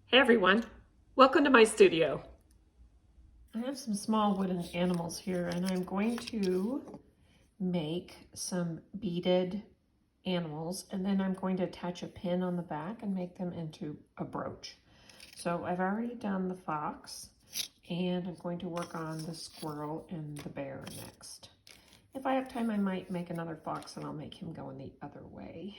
Hey everyone, welcome to my studio. I have some small wooden animals here and I'm going to make some beaded animals and then I'm going to attach a pin on the back and make them into a brooch. So I've already done the fox and I'm going to work on the squirrel and the bear next. If I have time I might make another fox and I'll make him go in the other way.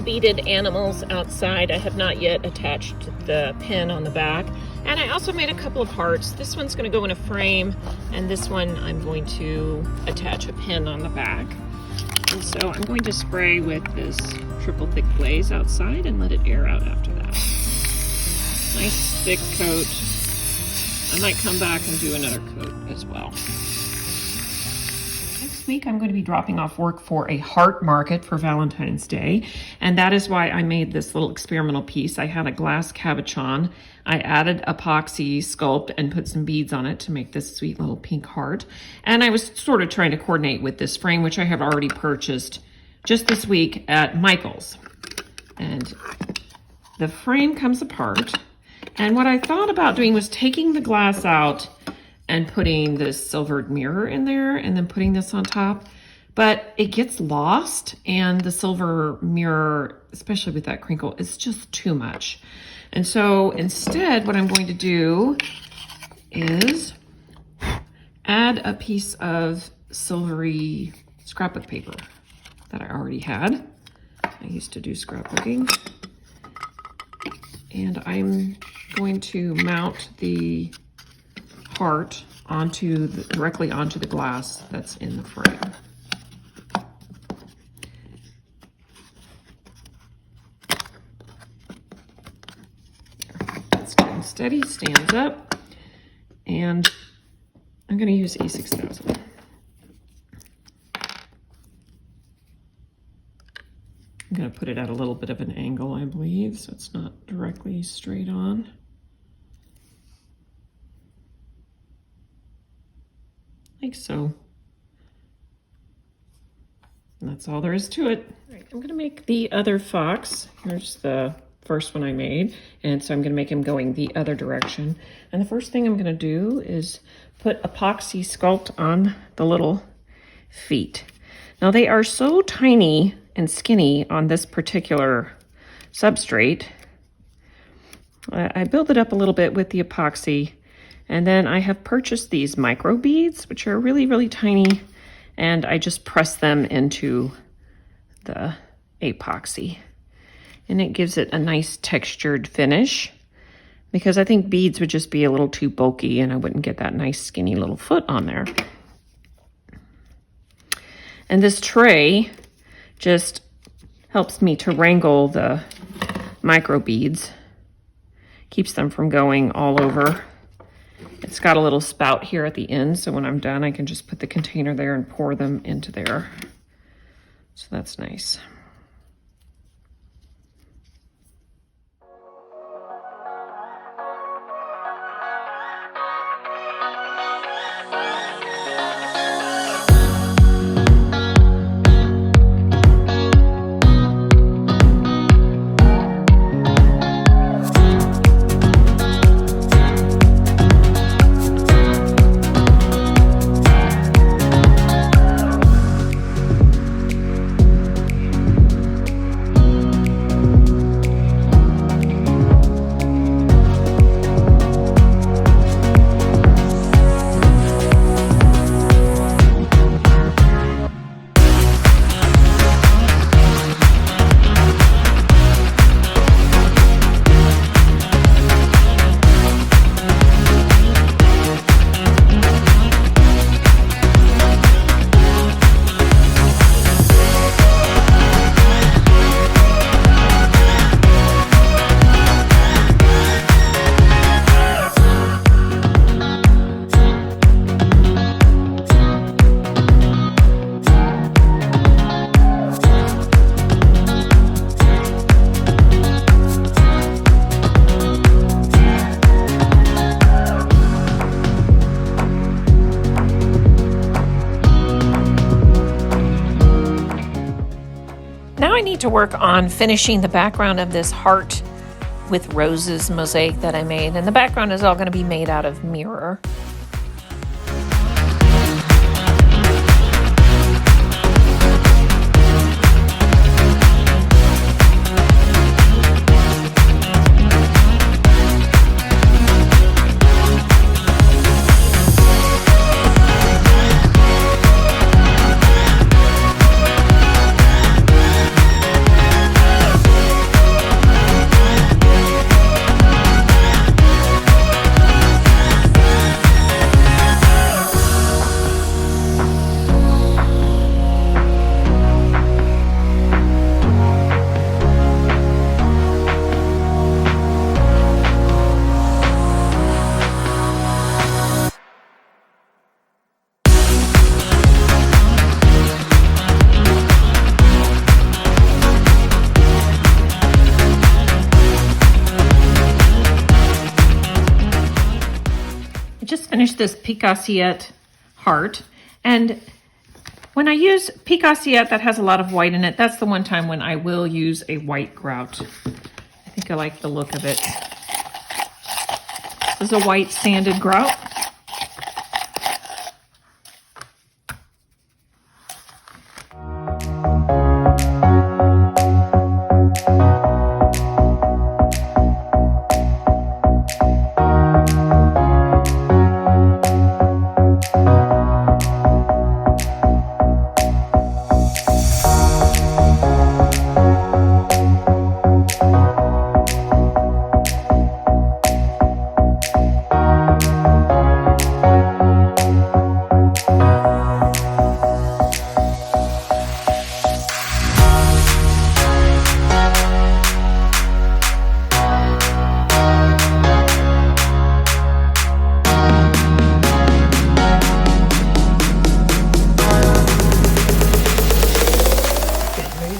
Beaded animals outside. I have not yet attached the pin on the back, and I also made a couple of hearts. This one's going to go in a frame and this one I'm going to attach a pin on the back. And so I'm going to spray with this triple thick glaze outside and let it air out after that. Nice thick coat. I might come back and do another coat as well. Next week, I'm going to be dropping off work for a heart market for Valentine's Day. And that is why I made this little experimental piece. I had a glass cabochon. I added Apoxie Sculpt and put some beads on it to make this sweet little pink heart. And I was sort of trying to coordinate with this frame, which I have already purchased just this week at Michael's. And the frame comes apart. And what I thought about doing was taking the glass out and putting this silvered mirror in there and then putting this on top. But it gets lost and the silver mirror, especially with that crinkle, is just too much. And so instead, what I'm going to do is add a piece of silvery scrapbook paper that I already had. I used to do scrapbooking. And I'm going to mount the heart directly onto the glass that's in the frame. It's getting steady, stands up, and I'm going to use E6000. I'm going to put it at a little bit of an angle, I believe, so it's not directly straight on. Like so. And that's all there is to it. All right, I'm gonna make the other fox. Here's the first one I made. And so I'm gonna make him going the other direction. And the first thing I'm gonna do is put Apoxie Sculpt on the little feet. Now they are so tiny and skinny on this particular substrate. I build it up a little bit with the epoxy. And then I have purchased these micro beads, which are really, really tiny, and I just press them into the epoxy. And it gives it a nice textured finish, because I think beads would just be a little too bulky and I wouldn't get that nice skinny little foot on there. And this tray just helps me to wrangle the micro beads, keeps them from going all over. It's got a little spout here at the end, so when I'm done, I can just put the container there and pour them into there. So that's nice. To work on finishing the background of this heart with roses mosaic that I made, and the background is all going to be made out of mirror. Finish this Picassiette heart, and when I use Picassiette that has a lot of white in it, that's the one time when I will use a white grout. I think I like the look of it. This is a white sanded grout.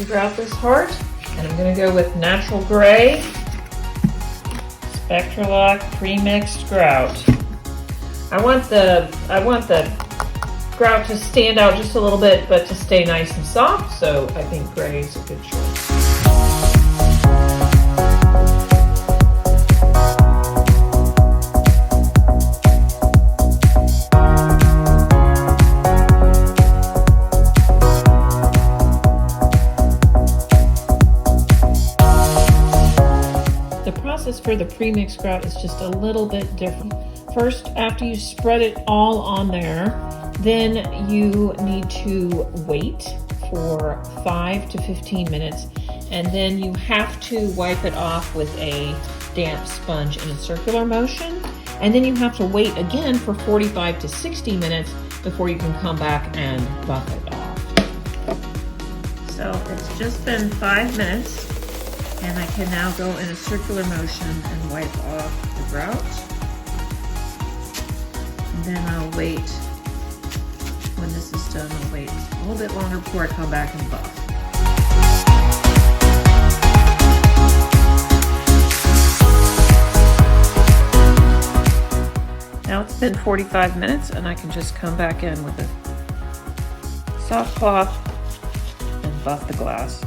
Grout this heart, and I'm going to go with natural gray Spectralock pre-mixed grout. I want the grout to stand out just a little bit, but to stay nice and soft, so I think gray is a good choice. For the pre-mixed grout is just a little bit different. First, after you spread it all on there, then you need to wait for 5 to 15 minutes, and then you have to wipe it off with a damp sponge in a circular motion, and then you have to wait again for 45 to 60 minutes before you can come back and buff it off. So it's just been 5 minutes. And I can now go in a circular motion and wipe off the grout. then I'll wait. When this is done, I'll wait a little bit longer before I come back and buff. Now it's been 45 minutes and I can just come back in with a soft cloth and buff the glass.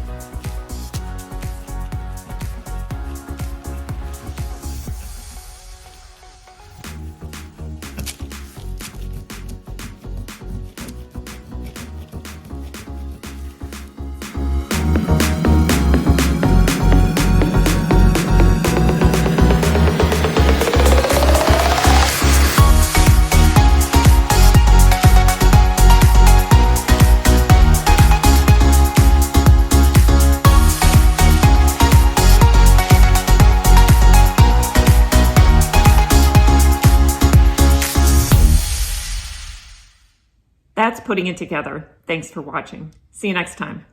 That's putting it together. Thanks for watching. See you next time.